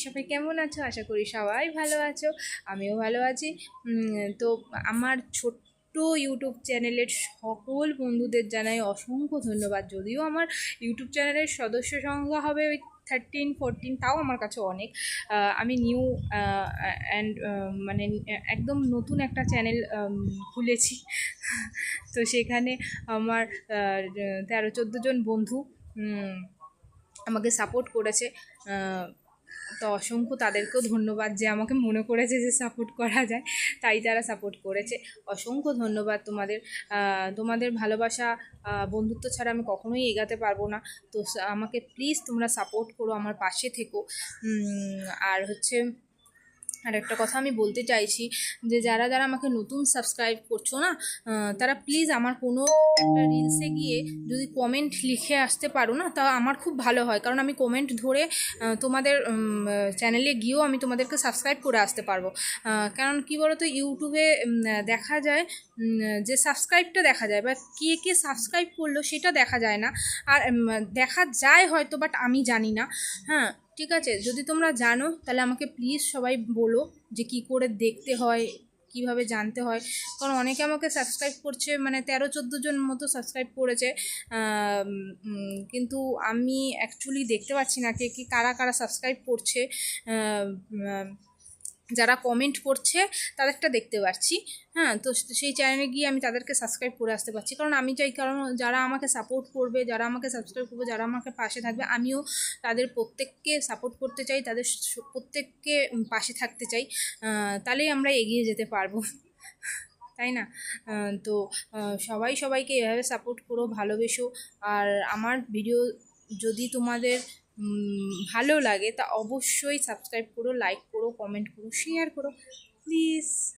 সবাই কেমন আছো? আশা করি সবাই ভালো আছো, আমিও ভালো আছি। তো আমার ছোট্ট ইউটিউব চ্যানেলের সকল বন্ধুদের জানাই অসংখ্য ধন্যবাদ। যদিও আমার ইউটিউব চ্যানেলের সদস্য সংখ্যা হবে ওই 13-14, তাও আমার কাছে অনেক। আমি নিউ অ্যান্ড মানে একদম নতুন একটা চ্যানেল খুলেছি। তো সেখানে আমার 13-14 জন বন্ধু আমাকে সাপোর্ট করেছে। তো অসংখ্য তাদেরকেও ধন্যবাদ যে আমাকে মনে করেছে যে সাপোর্ট করা যায়, তাই তারা সাপোর্ট করেছে। অসংখ্য ধন্যবাদ তোমাদের। তোমাদের ভালোবাসা, বন্ধুত্ব ছাড়া আমি কখনোই এগাতে পারবো না। তো আমাকে প্লিজ তোমরা সাপোর্ট করো, আমার পাশে থেকো। আর হচ্ছে আর একটা কথা আমি বলতে চাইছি যে যারা যারা আমাকে নতুন সাবস্ক্রাইব করছো না, তারা প্লিজ আমার কোনো একটা রিলসে গিয়ে যদি কমেন্ট লিখে আসতে পারো না, তা আমার খুব ভালো হয়। কারণ আমি কমেন্ট ধরে তোমাদের চ্যানেলে গিয়েও আমি তোমাদেরকে সাবস্ক্রাইব করে আসতে পারবো। কারণ কি বলো তো, ইউটিউবে দেখা যায় যে সাবস্ক্রাইবটা দেখা যায়, বা কে কে সাবস্ক্রাইব করলো সেটা দেখা যায় না। আর দেখা যায় হয়তো, বাট আমি জানি না। হ্যাঁ, ঠিক আছে, যদি তোমরা জানো তাহলে আমাকে প্লিজ সবাই বলো যে কি করে দেখতে হয়, কিভাবে জানতে হয়। কারণ অনেকে আমাকে সাবস্ক্রাইব করছে, মানে 13-14 জন মতো সাবস্ক্রাইব করেছে, কিন্তু আমি অ্যাকচুয়ালি দেখতে পাচ্ছি না কে কারা কারা সাবস্ক্রাইব করছে। যারা কমেন্ট করছে তাদেরটা দেখতে পাচ্ছি। হ্যাঁ, তো সেই চ্যানেলে গিয়ে আমি তাদেরকে সাবস্ক্রাইব করে আসতে পারছি, কারণ আমি চাই, কারণ যারা আমাকে সাপোর্ট করবে, যারা আমাকে সাবস্ক্রাইব করবে, যারা আমাকে পাশে থাকবে, আমিও তাদের প্রত্যেককে সাপোর্ট করতে চাই, তাদের প্রত্যেককে পাশে থাকতে চাই। তাহলেই আমরা এগিয়ে যেতে পারবো, তাই না? তো সবাই সবাইকে এভাবে সাপোর্ট করো, ভালোবেসো। আর আমার ভিডিও যদি তোমাদের ভালো লাগে তা অবশ্যই সাবস্ক্রাইব করো, লাইক করো, কমেন্ট করো, শেয়ার করো প্লিজ।